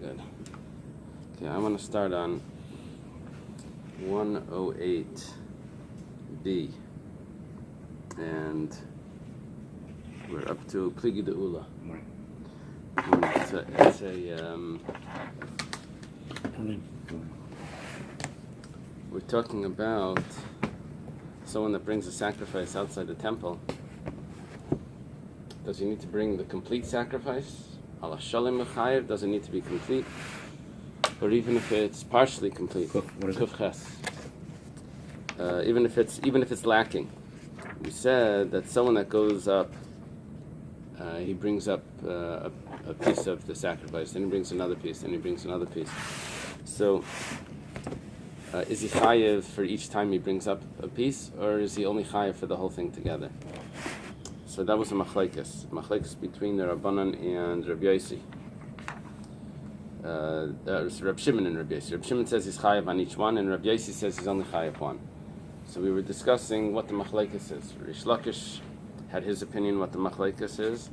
good. Okay, I want to start on 108b, and we're up to Pligi de Ula. It's we're talking about someone that brings a sacrifice outside the temple. Does he need to bring the complete sacrifice? Ala shalim mechayev, does it need to be complete? Or even if it's partially complete? What is Kuf ches. Even if it's lacking. We said that someone that goes up, he brings up a piece of the sacrifice, then he brings another piece, then he brings another piece. So, is he chayev for each time he brings up a piece, or is he only chayev for the whole thing together? So that was a machlekes between the Rabbanan and Rabbi Yossi. Reb Shimon and Rabbi Yossi. Reb Shimon says he's chayev on each one, and Rabbi Yossi says he's only chayev one. So we were discussing what the machlekes is. Rish Lakish had his opinion what the machlekes is,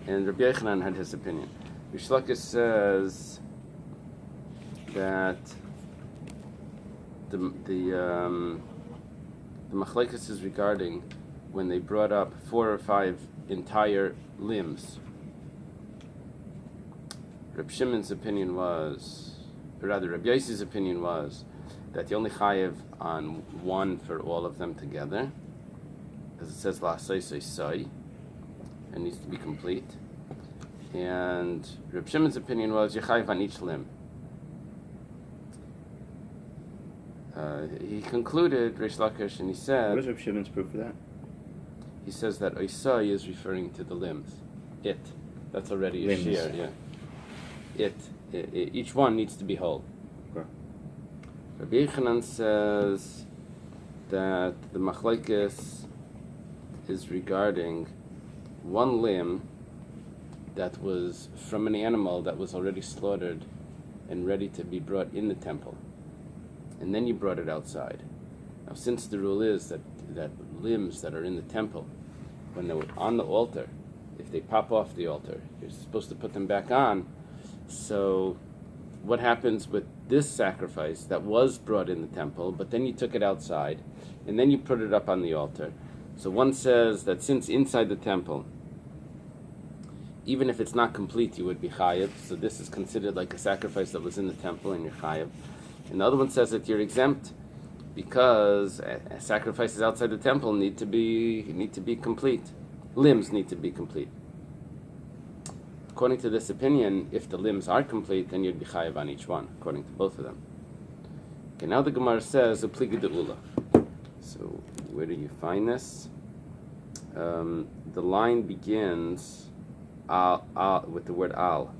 and Rabbi Yochanan had his opinion. Rish Lakish says that the machlekes is regarding when they brought up 4 or 5 entire limbs. Reb Shimon's opinion was, or rather Reb Yossi's opinion was, that you only chayev on one for all of them together, because it says la say say, and needs to be complete. And Reb Shimon's opinion was you chayev on each limb. He concluded, Rish Lakish, and he said, what is Reb Shimon's proof for that? He says that Oisai is referring to the limbs. That's already a shear, yeah. Each one needs to be whole. Okay. Rabbi Yochanan says that the machlekes is regarding one limb that was from an animal that was already slaughtered and ready to be brought in the temple. And then you brought it outside. Now, since the rule is that limbs that are in the temple, when they're on the altar, if they pop off the altar, you're supposed to put them back on. So what happens with this sacrifice that was brought in the temple, but then you took it outside, and then you put it up on the altar? So one says that since inside the temple, even if it's not complete, you would be chayev. So this is considered like a sacrifice that was in the temple, and you're chayev. And the other one says that you're exempt, because sacrifices outside the temple need to be complete. Limbs need to be complete. According to this opinion, if the limbs are complete, then you'd be chayev on each one, according to both of them. Okay, now the Gemara says a pligi de ula. So where do you find this? The line begins with the word al.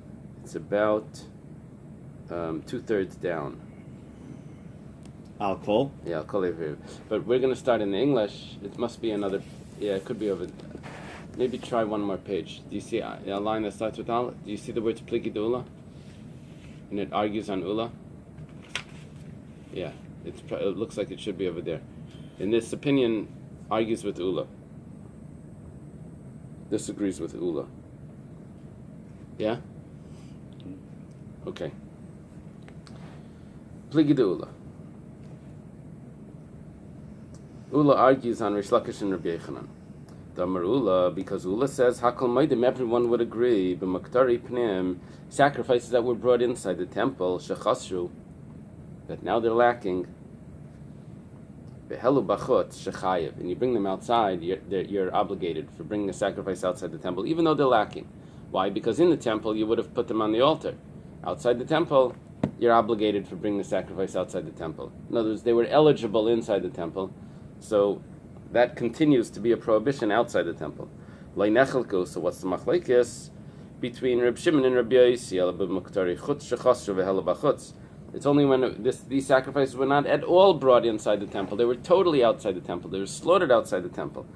It's about 2/3 down. Al Kol? Yeah, I'll call it here. But we're going to start in the English. It must be another, it could be over, maybe try one more page. Do you see a line that starts with Al? Do you see the words Pligi de Ula? And it argues on Ula? Yeah, it looks like it should be over there. And this opinion argues with Ula. Disagrees with Ula. Yeah? Okay. Pligi de Ula. Ula argues on Rish Lakish and Rabbi Yochanan. Damar Ula, because Ula says, Hakol Maidim, everyone would agree, b'maktari pnim, sacrifices that were brought inside the temple, shechasru, that now they're lacking, behelu bachot, shechayev, and you bring them outside, you're obligated for bringing a sacrifice outside the temple, even though they're lacking. Why? Because in the temple, you would have put them on the altar. Outside the temple, you're obligated for bringing the sacrifice outside the temple. In other words, they were eligible inside the temple, so that continues to be a prohibition outside the temple. So what's the machlekes between Reb Shimon and Rabbi Yossi? It's only when these sacrifices were not at all brought inside the temple. They were totally outside the temple. They were slaughtered outside the temple.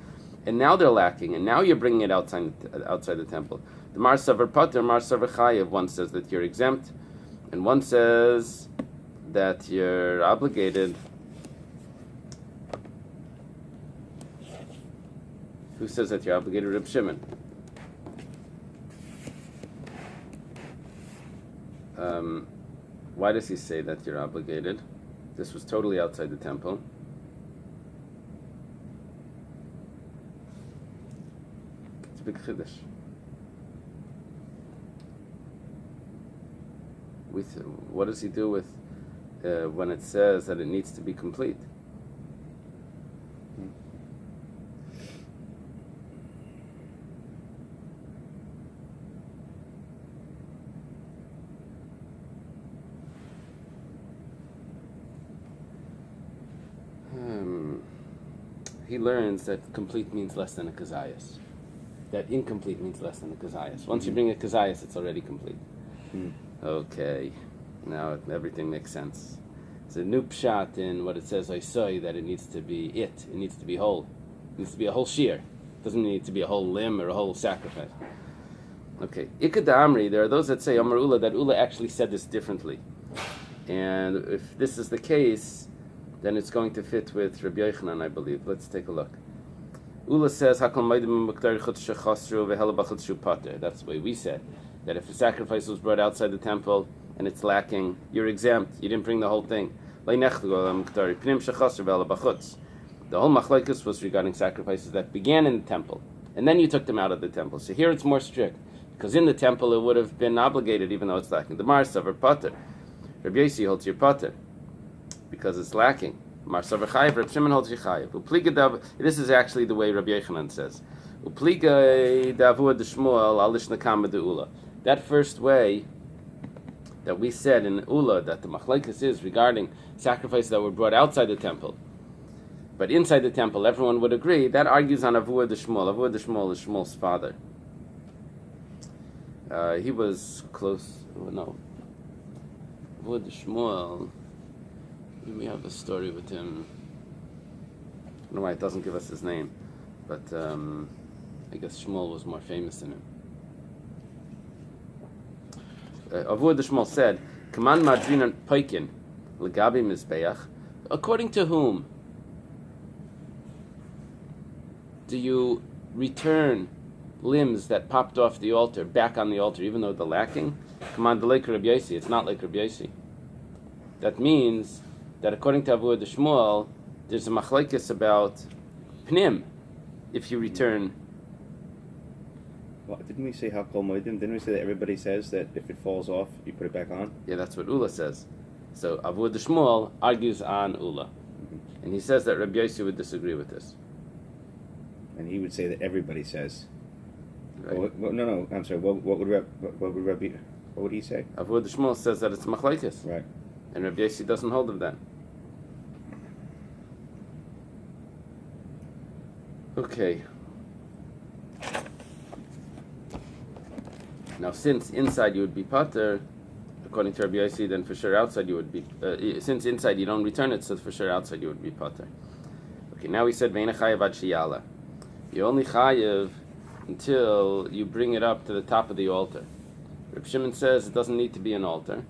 And now they're lacking, and now you're bringing it outside the temple. The Mar Savar Pater, Mar Savar Chayev, one says that you're exempt, and one says that you're obligated. Who says that you're obligated? Reb Shimon. Why does he say that you're obligated? This was totally outside the temple. It's a big chiddush. What does he do with when it says that it needs to be complete? He learns that complete means less than a kazayas. That incomplete means less than a kazayas. Once you bring a kazayas, it's already complete. Okay, now everything makes sense. It's a new pshat in what it says, I say, that it needs to be it needs to be whole. It needs to be a whole shear. It doesn't need to be a whole limb or a whole sacrifice. Okay, Ikad Amri, there are those that say, Amar Ula, that Ula actually said this differently. And if this is the case, then it's going to fit with Rabbi Yochanan, I believe. Let's take a look. Ula says, Hakal Maidim Muktar Chutz Shechasru Vehela Bachutz Shu Pater. That's the way we said. That if a sacrifice was brought outside the temple and it's lacking, you're exempt. You didn't bring the whole thing. The whole machlokes was regarding sacrifices that began in the temple, and then you took them out of the temple. So here it's more strict, because in the temple it would have been obligated even though it's lacking. The Marsav or Pater. Rabbi Yossi holds your Pater, because it's lacking. Marsav or Chayiv, Rabbi Shimon holds your Chayiv. This is actually the way Rabbi Yochanan says. That first way that we said in Ula that the machlekes is regarding sacrifices that were brought outside the temple, but inside the temple everyone would agree, that argues on Avua de Shmuel. Avua de Shmuel is Shmuel's father. He was close, Avua de Shmuel, we have a story with him. I don't know why it doesn't give us his name, but I guess Shmuel was more famous than him. Avua de Shmuel said, "Kaman madrinan paikin legabi mizbeach." According to whom do you return limbs that popped off the altar back on the altar, even though they're lacking? Kaman delek Rabbi Yossi. It's not like Rabbi Yossi. That means that according to Avua de Shmuel, there's a machlekes about pnim if you return. Well, didn't we say Hakol Moedim? Didn't we say that everybody says that if it falls off, you put it back on? Yeah, that's what Ula says. So Avua de Shmuel argues on Ula. And he says that Rabbi Yossi would disagree with this. And he would say that everybody says. Right. No, I'm sorry. What would he say? Avua de Shmuel says that it's machlekes. Right. And Rabbi Yossi doesn't hold of that. Okay. Now, since inside you would be pater, according to Rabbi Yossi, then for sure outside you would be. Since inside you don't return it, so for sure outside you would be pater. Okay, now we said ve'ena chayav ad sheyala. You only chayav until you bring it up to the top of the altar. Reb Shimon says it doesn't need to be an altar,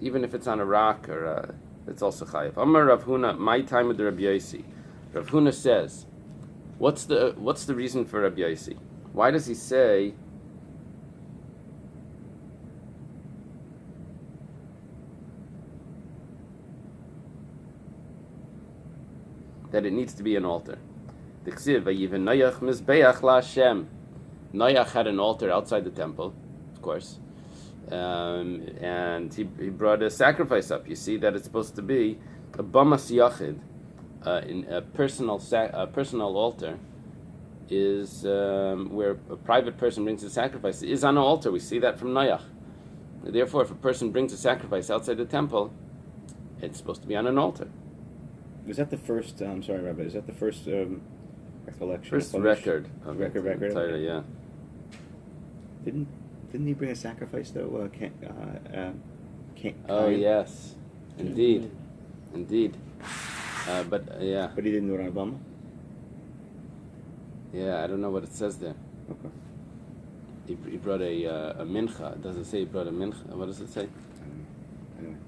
even if it's on a rock or it's also chayav. Amar Rav Huna, my time with the Rabbi Yossi. Rav Huna says, what's the reason for Rabbi Yossi? Why does he say that it needs to be an altar? Noach had an altar outside the temple, of course, and he brought a sacrifice up. You see that it's supposed to be a bamas yachid, in a personal altar, is where a private person brings a sacrifice. It is on an altar. We see that from Noach. Therefore, if a person brings a sacrifice outside the temple, it's supposed to be on an altar. Was that the first? I'm sorry, Rabbi. Is that the first recollection? First record. Record. Torah, yeah. Didn't he bring a sacrifice though? Oh yes, indeed. But yeah. But he didn't do it on a bama. Yeah, I don't know what it says there. Okay. He brought a mincha. Does it say he brought a mincha? What does it say? Anyway.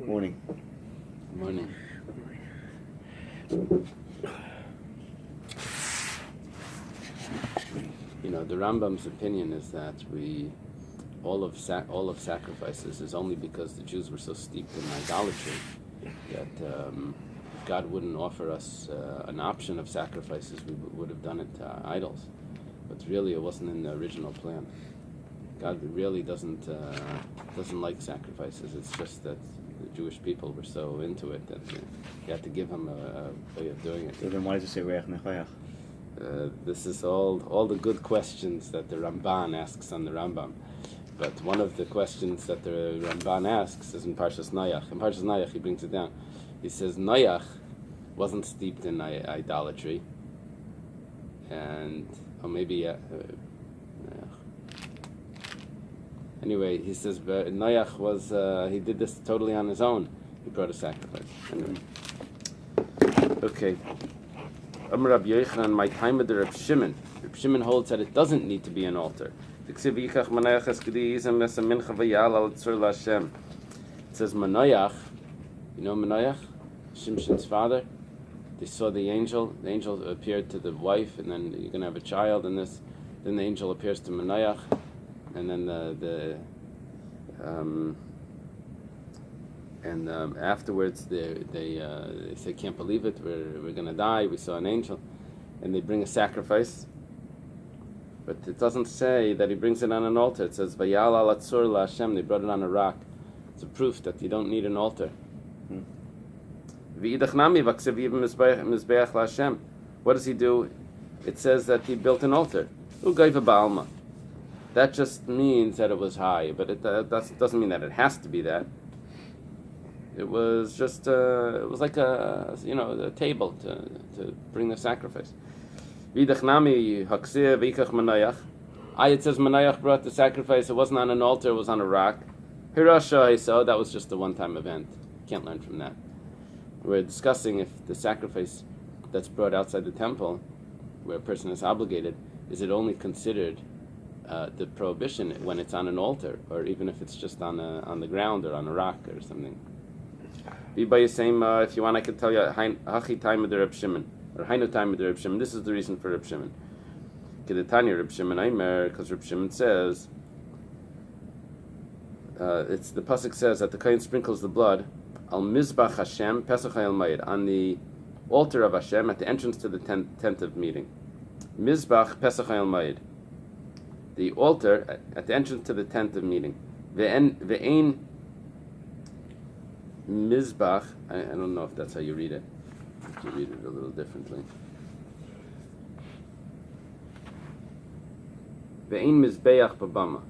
Morning. You know, the Rambam's opinion is that we all of sacrifices is only because the Jews were so steeped in idolatry that if God wouldn't offer us an option of sacrifices, we would have done it to idols. But really, it wasn't in the original plan. God really doesn't like sacrifices. It's just that the Jewish people were so into it that you had to give them a way of doing it. So then why does it say Reach Nechayach? This is all the good questions that the Ramban asks on the Rambam. But one of the questions that the Ramban asks is in Parshas Noach. In Parshas Noach, he brings it down. He says Noach wasn't steeped in idolatry, and anyway, he says Noach was he did this totally on his own. He brought a sacrifice. Anyway. Okay. Amar Rabbi Yochanan, my time with the Reb Shimon. Reb Shimon holds that it doesn't need to be an altar. It says Manoach. You know Manoach? Shimshon's father. They saw the angel. The angel appeared to the wife, and then you're going to have a child. And then the angel appears to Manoach, and then afterwards they say, can't believe it. We're going to die. We saw an angel, and they bring a sacrifice. But it doesn't say that he brings it on an altar. It says Vayal al Atzur la Hashem. They brought it on a rock. It's a proof that you don't need an altar. What does he do? It says that he built an altar. That just means that it was high, but it doesn't mean that it has to be that. It was just it was like a table to bring the sacrifice. It says Manoach brought the sacrifice. It wasn't on an altar. It was on a rock. Hirashai, so that was just a one-time event. Can't learn from that. We're discussing if the sacrifice that's brought outside the temple, where a person is obligated, is it only considered the prohibition when it's on an altar, or even if it's just on the ground or on a rock or something. By the same, if you want, I could tell you Hachi time of the Reb Shimon, or Hainu time of the Reb Shimon. This is the reason for Reb Shimon. Kedetanya Reb Shimon Aimer, because Reb Shimon says, it's the pasuk says that the kohen sprinkles the blood al mizbach Hashem Pesach Hayal Mayid, on the altar of Hashem at the entrance to the tent of meeting. Mizbach Pesach Hayal Mayid, the altar at the entrance to the tent of meeting. Ve'ein Mizbach. I don't know if that's how you read it. You read it a little differently. Ve'ein Mizbeach Babama.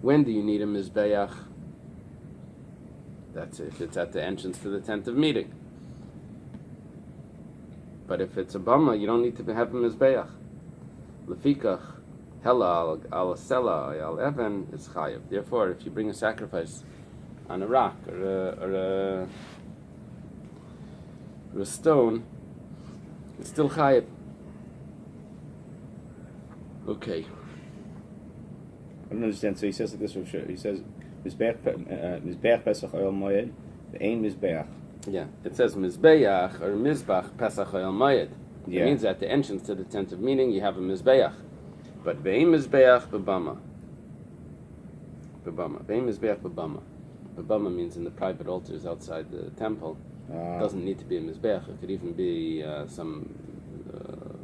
When do you need a Mizbeach? That's if it's at the entrance to the tent of meeting. But if it's a bama, you don't need to have a mizbeach. Lefikach, hela al sela al even is chayav. Therefore, if you bring a sacrifice on a rock or a stone, it's still chayav. Okay. I don't understand. So he says like this. He says Mizbeach Pesach Oyel Moed, the Ein Mizbeach. Yeah, it says Mizbeach or Mizbach Pesach Oyel Moed. Yeah. It means at the entrance to the tent of meeting you have a Mizbeach. But Ve'im Mizbeach B'bama. Ve'im Mizbeach B'bama. B'bama means in the private altars outside the temple. It doesn't need to be a Mizbeach. It could even be some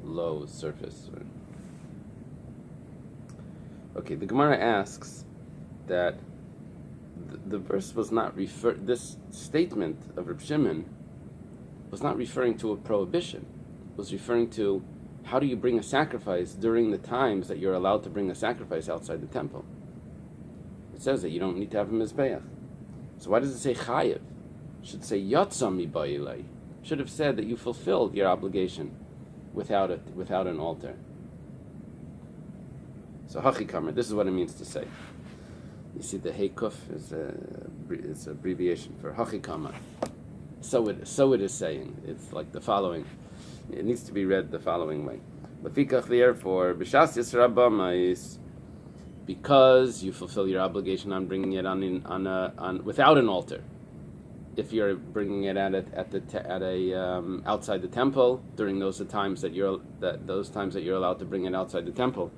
low surface. Okay, the Gemara asks that the verse was not this statement of Reb Shimon was not referring to a prohibition. It was referring to how do you bring a sacrifice during the times that you're allowed to bring a sacrifice outside the temple. It says that you don't need to have a mizbeach. So why does it say chayiv? It should say yatzam mibayilei. Should have said that you fulfilled your obligation without an altar. So hachikamer, this is what it means to say. You see, the heikuf is an abbreviation for hachikamer. So it is saying. It's like the following. It needs to be read the following way. Lefikach, therefore, b'shas yisrabama is because you fulfill your obligation on bringing it on without an altar. if you're bringing it at outside the temple during those times that you're allowed to bring it outside the temple.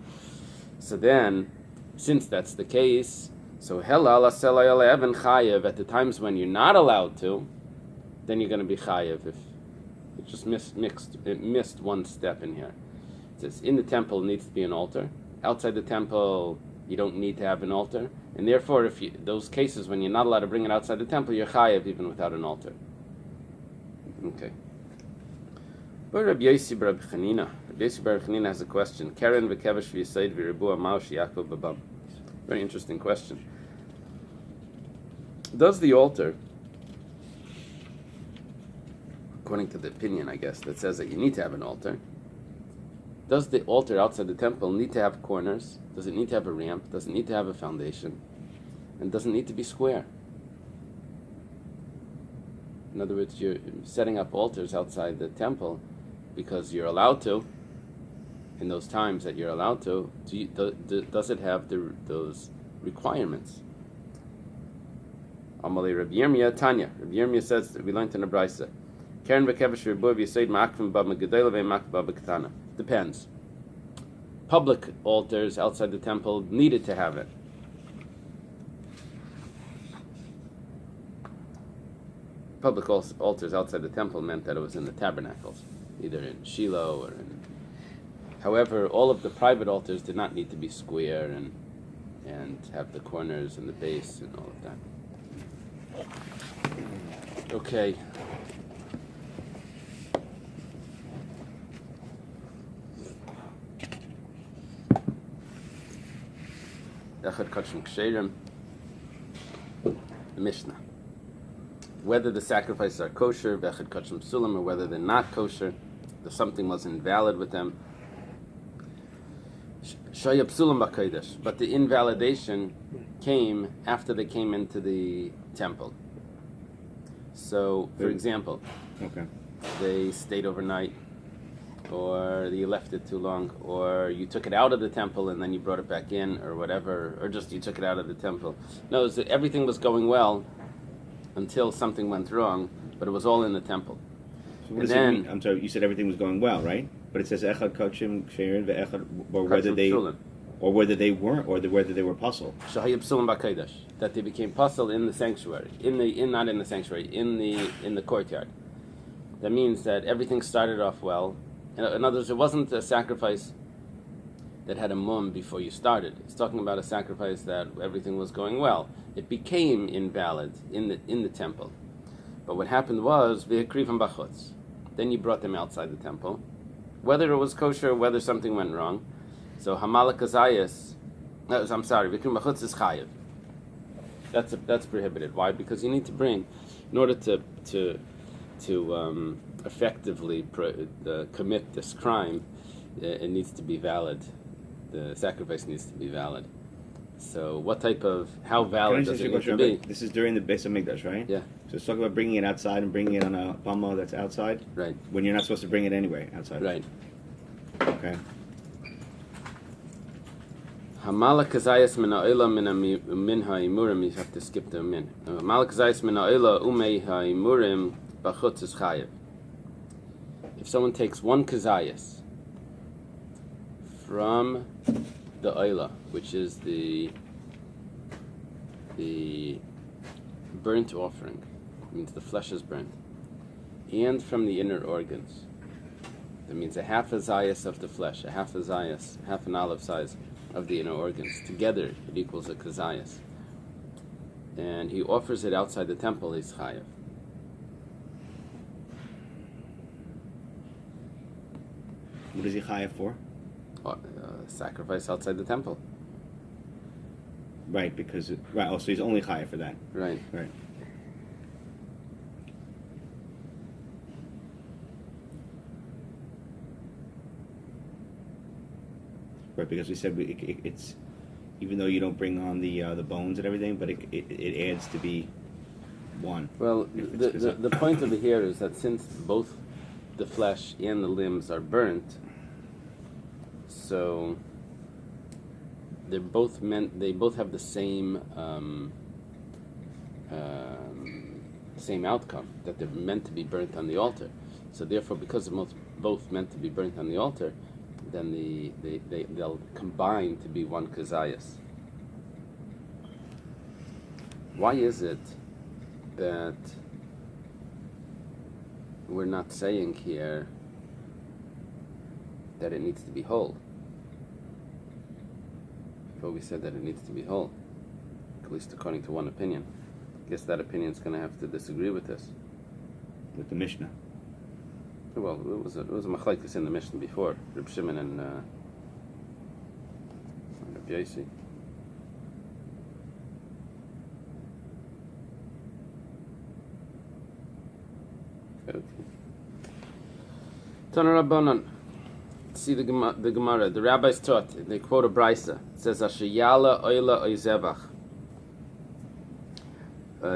So then, since that's the case, so helal aselay even chayev at the times when you're not allowed to, then you're going to be chayev if it just missed one step in here. It says in the temple needs to be an altar. Outside the temple you don't need to have an altar, and therefore those cases when you're not allowed to bring it outside the temple, you're chayev even without an altar. Okay. But Rabbi Yossi bar Chanina has a question. Karen v'kevesh v'yisaid v'ribu amaosh Yaakov babam. Very interesting question. Does the altar, according to the opinion, I guess, that says that you need to have an altar, does the altar outside the temple need to have corners? Does it need to have a ramp? Does it need to have a foundation? And does it need to be square? In other words, you're setting up altars outside the temple because you're allowed to, in those times that you're allowed to. Does it have those requirements? Amalei Rabbi Yirmiyah Tanya. Rabbi Yirmiyah says that we learned in the Brisa. Karen v'kevesh v'ribu v'yisaid ma'akvim ba megadela ve'mak ba b'ketana. Depends. Public altars outside the temple needed to have it. Public altars outside the temple meant that it was in the tabernacles, either in Shiloh or in... However, all of the private altars did not need to be square and have the corners and the base and all of that. Okay. The Mishnah. Whether the sacrifices are kosher, v'echad kachim sulam, or whether they're not kosher, if something was invalid with them. Shayab sulam b'kodesh, but the invalidation came after they came into the temple. So, for example, they stayed overnight, or you left it too long, or you took it out of the temple and then you brought it back in, or whatever, or just you took it out of the temple. No, everything was going well until something went wrong, but it was all in the temple. So what does it mean? I'm sorry, you said everything was going well, right? But it says echad kachim sherin ve'echad, or whether they weren't, or whether they were puzzled. Shahayib sulam b'kodesh, that they became puzzled in the sanctuary, not in the sanctuary, in the courtyard. That means that everything started off well. In other words, it wasn't a sacrifice that had a mum before you started. It's talking about a sacrifice that everything was going well. It became invalid in the temple. But what happened was v'hakrivam b'chutz. Then you brought them outside the temple, whether it was kosher, whether something went wrong. So hamalak azayas, I'm sorry, v'hakrivam b'chutz is chayiv. That's prohibited. Why? Because you need to bring, in order to effectively commit this crime, it needs to be valid. The sacrifice needs to be valid. So how valid does it need to be? This is during the Beis HaMikdash, right? Yeah. So it's talking about bringing it outside and bringing it on a bama that's outside? Right. When you're not supposed to bring it anyway, outside. Right. Okay. Hamalak kazayas min ha'ila min ha'imurim, you have to skip the min. Hamalak kazayas min ha'ila umei ha'imurim b'chutz is chayiv. If someone takes one kazayas from the oila, which is the burnt offering, means the flesh is burnt, and from the inner organs, that means a half a zayas of the flesh, half an olive size of the inner organs. Together it equals a kazayas. And he offers it outside the temple, he's chayav. What is he chayav for? Sacrifice outside the temple. Right, so he's only chayav for that. Right. Right. Right, because we said it's even though you don't bring on the bones and everything, but it adds to be one. Well, the point of it here is that since both the flesh and the limbs are burnt, so they both have the same same outcome, that they're meant to be burnt on the altar. So therefore, because they're both meant to be burnt on the altar, then they'll combine to be one kazayas. Why is it that we're not saying here that it needs to be whole? But we said that it needs to be whole, at least according to one opinion. I guess that opinion is going to have to disagree with this. With the Mishnah. Well, it was a machlekes in the Mishnah before, Reb Shimon and Reb Yosi. Okay. Tana Rabbanan. See the Gemara. The rabbis taught. They quote a brisa. It says, "Asher yala oila oy zevach."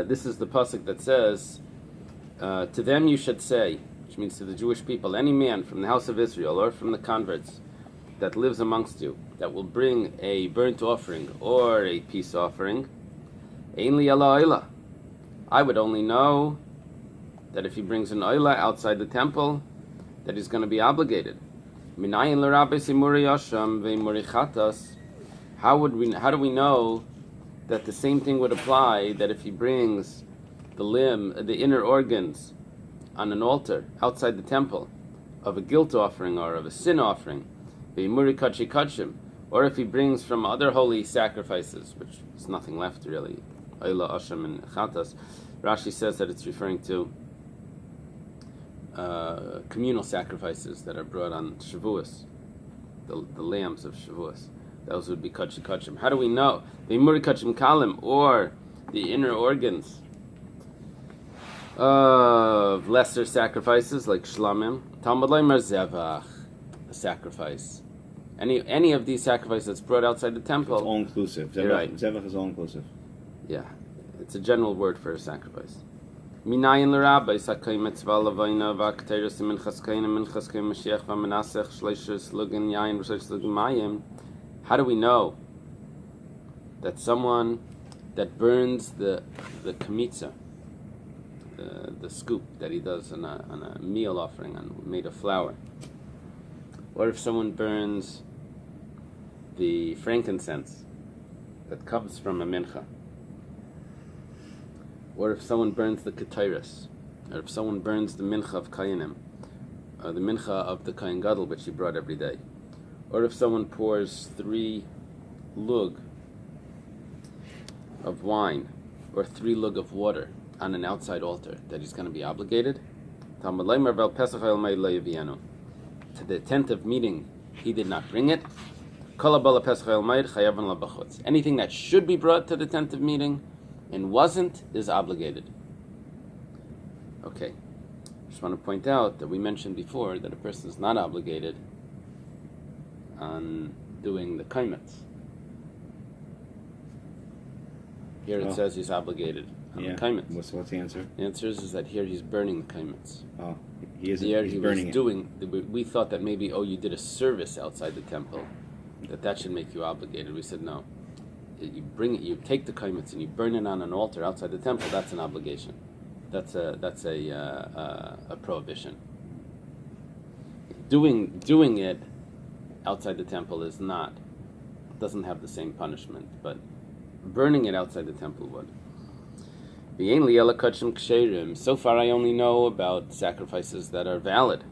This is the pasuk that says, "To them you should say," which means to the Jewish people, "Any man from the house of Israel or from the converts that lives amongst you that will bring a burnt offering or a peace offering, ein li yala oila." I would only know that if he brings an oila outside the temple, that he's going to be obligated. Minayin l'rabbeis imuri yasham ve'imuri chatas. How do we know that the same thing would apply, that if he brings the inner organs on an altar outside the temple of a guilt offering or of a sin offering, ve'imuri kachi kachim, or if he brings from other holy sacrifices, which is nothing left really, oila, asham, and chatas. Rashi says that it's referring to communal sacrifices that are brought on Shavuos, the lambs of Shavuos. Those would be kachim kachim. How do we know? The imuri kachim kalim, or the inner organs of lesser sacrifices like shlamim. Talmud leimer zevach, a sacrifice. Any of these sacrifices that's brought outside the temple. It's all inclusive. Zevach, right. Zevach is all inclusive. Yeah, it's a general word for a sacrifice. Minayin l'rabbi sakay mitzvah levayna v'akteris minchas kaina minchas kain mashiach v'menasech shleishus lugin yayin v'shleish lugin mayim. How do we know that someone that burns the kamitza, the scoop that he does on a meal offering made of flour, or if someone burns the frankincense that comes from a mincha, or if someone burns the ketairos, or if someone burns the mincha of kayanim, or the mincha of the kayin gadol which he brought every day, or if someone pours 3 lug of wine or 3 lug of water on an outside altar, that he's going to be obligated. To the tent of meeting, he did not bring it. Anything that should be brought to the tent of meeting and wasn't is obligated. Okay, just want to point out that we mentioned before that a person is not obligated on doing the kaimetz. Here it says he's obligated on the kaimetz. What's the answer? The answer is that here he's burning the kaimetz. Oh, he's burning it. We thought that maybe, you did a service outside the temple, that should make you obligated. We said no. You bring it, you take the kaimetz and you burn it on an altar outside the temple. That's an obligation. That's a prohibition. Doing it outside the temple doesn't have the same punishment, but burning it outside the temple would. So far I only know about sacrifices that are valid.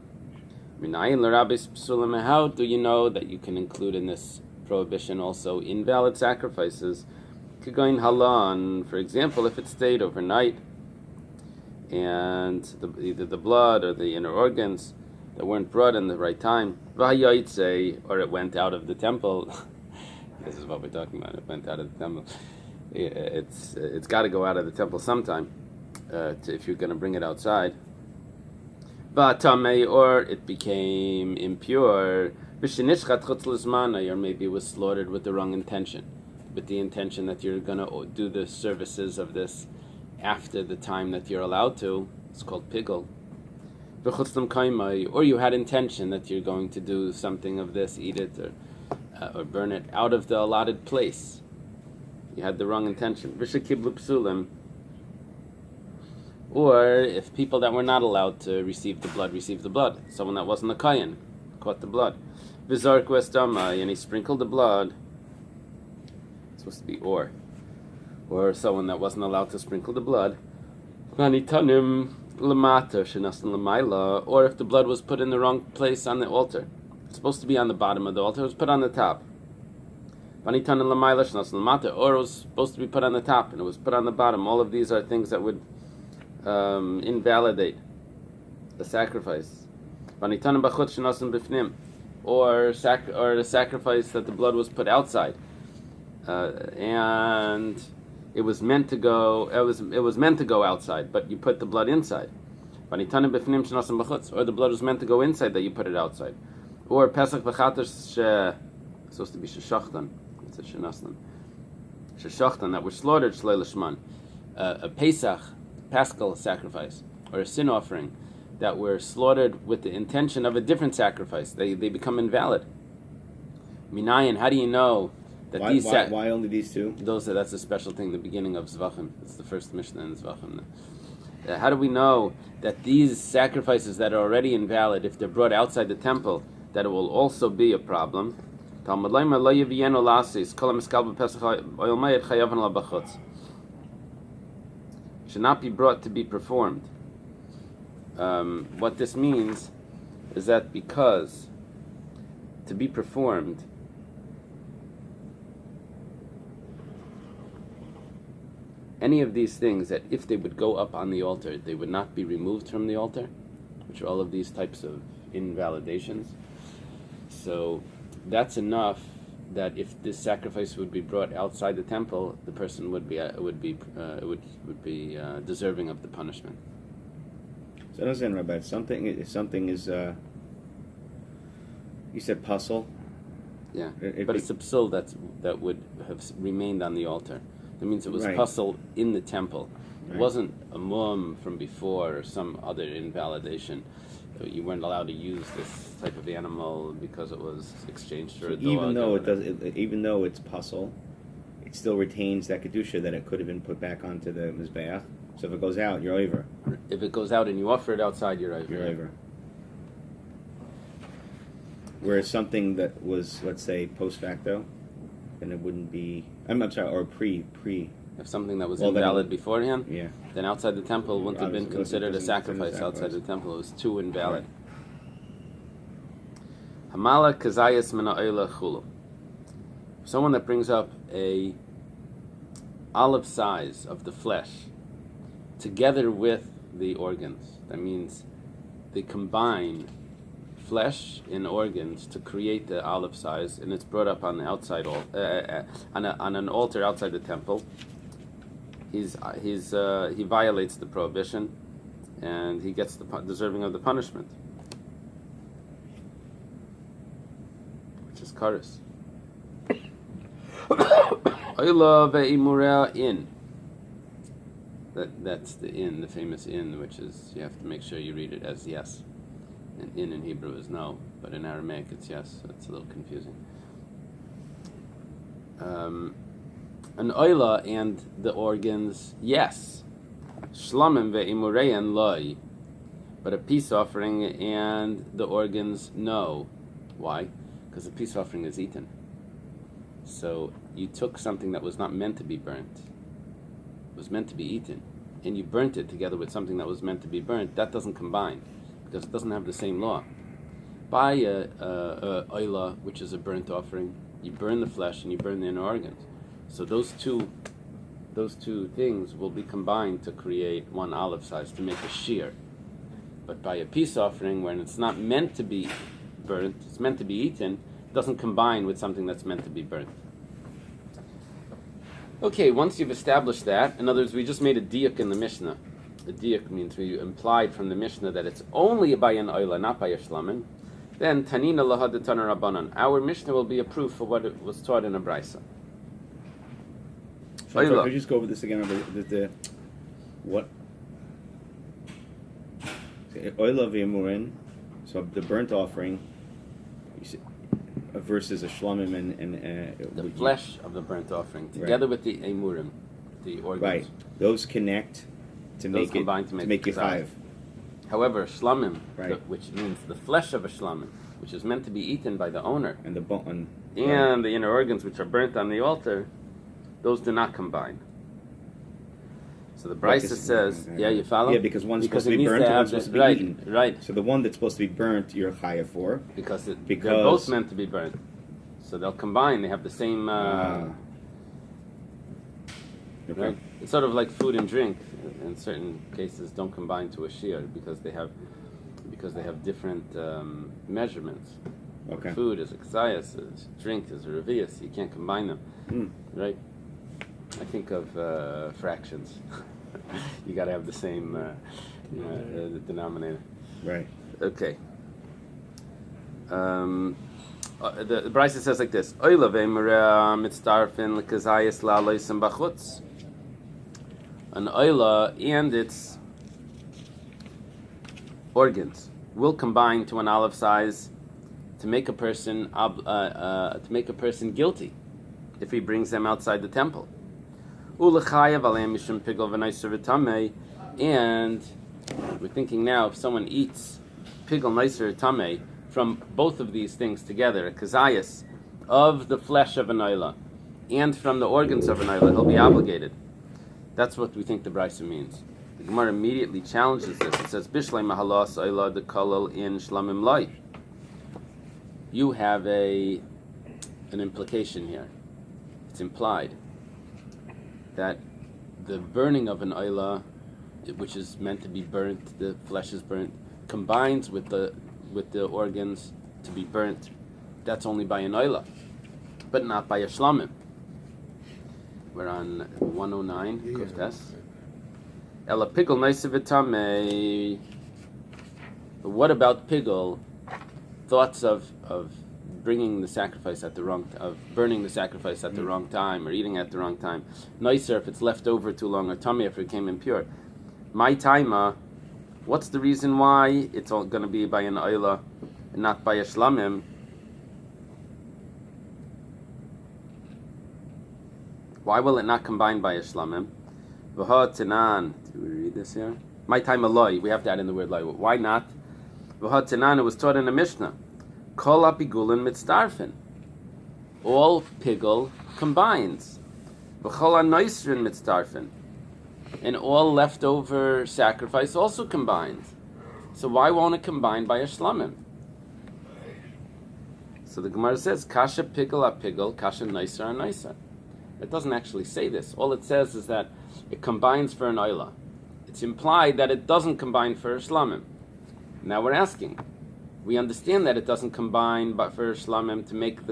How do you know that you can include in this prohibition also invalid sacrifices? For example, if it stayed overnight and either the blood or the inner organs that weren't brought in the right time, or it went out of the temple. This is what we're talking about. It went out of the temple. It's got to go out of the temple sometime if you're going to bring it outside. Or it became impure, or maybe it was slaughtered with the wrong intention, with the intention that you're going to do the services of this after the time that you're allowed to. It's called pigul. Or you had intention that you're going to do something of this, eat it or burn it out of the allotted place. You had the wrong intention. Or if people that were not allowed to receive the blood received the blood, someone that wasn't a kayan caught the blood. Vizark westama, and he sprinkled the blood. It's supposed to be or someone that wasn't allowed to sprinkle the blood. Vanitanim lamata shenasan lamaila, or if the blood was put in the wrong place on the altar. It's supposed to be on the bottom of the altar, it was put on the top. Vanitanim lamaila shenasan lamata, or it was supposed to be put on the top and it was put on the bottom. All of these are things that would invalidate the sacrifice. Vanitanim bachut shenasan bifnim, or the sacrifice that the blood was put outside. And it was meant to go. It was meant to go outside, but you put the blood inside. Or the blood was meant to go inside, that you put it outside. Or Pesach v'chater supposed to be sheshachtan. It's a shenaslan. Sheshachtan that were slaughtered shlei lishman. A Pesach, Paschal sacrifice, or a sin offering that were slaughtered with the intention of a different sacrifice. They become invalid. Minayin, how do you know? Why only these two? That's a special thing. The beginning of Zevachim. It's the first Mishnah in Zevachim. How do we know that these sacrifices that are already invalid, if they're brought outside the temple, that it will also be a problem? Should not be brought to be performed. What this means is that because to be performed, any of these things, that if they would go up on the altar, they would not be removed from the altar, which are all of these types of invalidations. So that's enough that if this sacrifice would be brought outside the temple, the person would be deserving of the punishment. So I understand, Rabbi. If something is, you said puzzle. Yeah, but it's a psul that would have remained on the altar. That means it was puzzle in the temple. It wasn't a mum from before or some other invalidation. You weren't allowed to use this type of animal because it was exchanged for a dog. Even though it's puzzle, it still retains that kedusha that it could have been put back onto the mizbeach. So if it goes out, you're over. If it goes out and you offer it outside, you're over. You're over. Whereas something that was, let's say, post facto, then it wouldn't be. I'm sorry, or pre. If something that was invalid beforehand, yeah, then outside the temple wouldn't have been considered a sacrifice. Outside the temple, it was too invalid. Hamala kazayas mina chulu. Someone that brings up a olive size of the flesh together with the organs. That means they combine flesh and organs to create the olive size, and it's brought up on the outside on an altar outside the temple. He violates the prohibition, and he gets deserving of the punishment, which is kares. Oila ve'imurah in. That's the in, the famous in, which is you have to make sure you read it as yes. And in Hebrew is no, but in Aramaic it's yes, so it's a little confusing. An oila and the organs, yes. Shlamim ve'imureyan loy. But a peace offering and the organs, no. Why? Because the peace offering is eaten. So you took something that was not meant to be burnt. It was meant to be eaten. And you burnt it together with something that was meant to be burnt. That doesn't combine, because it doesn't have the same law. By a oila, which is a burnt offering, you burn the flesh and you burn the inner organs. So those two things will be combined to create one olive size, to make a shear. But by a peace offering, when it's not meant to be burnt, it's meant to be eaten, it doesn't combine with something that's meant to be burnt. Okay, once you've established that, in other words, we just made a diuk in the Mishnah. A diuk means we implied from the Mishnah that it's only by an oila, not by a shlamin. Then tanina lahad tana rabbanan. Our Mishnah will be a proof for what it was taught in a brisa. So could you just go over this again? What? Oila v'emurin. So the burnt offering, versus a shlamim and the flesh of the burnt offering together with the emurim, the organs. Right, those connect to those make combine it to make you kazayas. chayiv. However, shlamim, Right. which means the flesh of a shlamim, which is meant to be eaten by the owner, And the bone and the inner organs which are burnt on the altar, those do not combine. So the Brisa says, yeah, you follow? Yeah, because one's because supposed to be burnt and one's supposed to be eaten. Right. So the one that's supposed to be burnt, you're chayiv for. Because they're both meant to be burnt. So they'll combine. They have the same... Okay. Right? It's sort of like food and drink. In certain cases, don't combine to a shear because they have different measurements. Okay. Food is a ksayas, drink is a revius. You can't combine them, right? I think of fractions. You got to have the same the denominator. Right. Okay. The Brisa says like this: Oila ve'mera mitzdarfin lekazayis la'aloisem bachutz. An oila and its organs will combine to an olive size to make a person guilty if he brings them outside the temple. And we're thinking now, if someone eats pigel nicer tamei from both of these things together, a kazayas of the flesh of an oila and from the organs of an oila, he'll be obligated. That's what we think the Brisa means. The Gemara immediately challenges this. It says, Bishlei mahalas oila de kolol in shlamim loy. You have an implication here. It's implied that the burning of an oila, which is meant to be burnt, the flesh is burnt, combines with the organs to be burnt. That's only by an oila, but not by a shlamim. We're on 109, Kuftes. Ela pigel naisivitame. What about pigel? Thoughts of bringing the sacrifice at the wrong, of burning the sacrifice at the wrong time, or eating at the wrong time. Nicer if it's left over too long, or tummy if it became impure. My taima. What's the reason why it's all going to be by an oila and not by a shlamim? Why will it not combine by a shlamim? V'ha tenan. Did we read this here? My time aloi. We have to add in the word loy. Why not? V'ha tenan. It was taught in the Mishnah. Kol apigulin mitzdarfin. All pigul combines. V'chol anoisrin mitzdarfin. And all leftover sacrifice also combines. So why won't it combine by a shlamim? So the Gemara says, kasha pigul apigul, kasha nicer a nicer. It doesn't actually say this. All it says is that it combines for an oila. It's implied that it doesn't combine for a shlamim. Now we're asking, we understand that it doesn't combine but for a shlamim to make the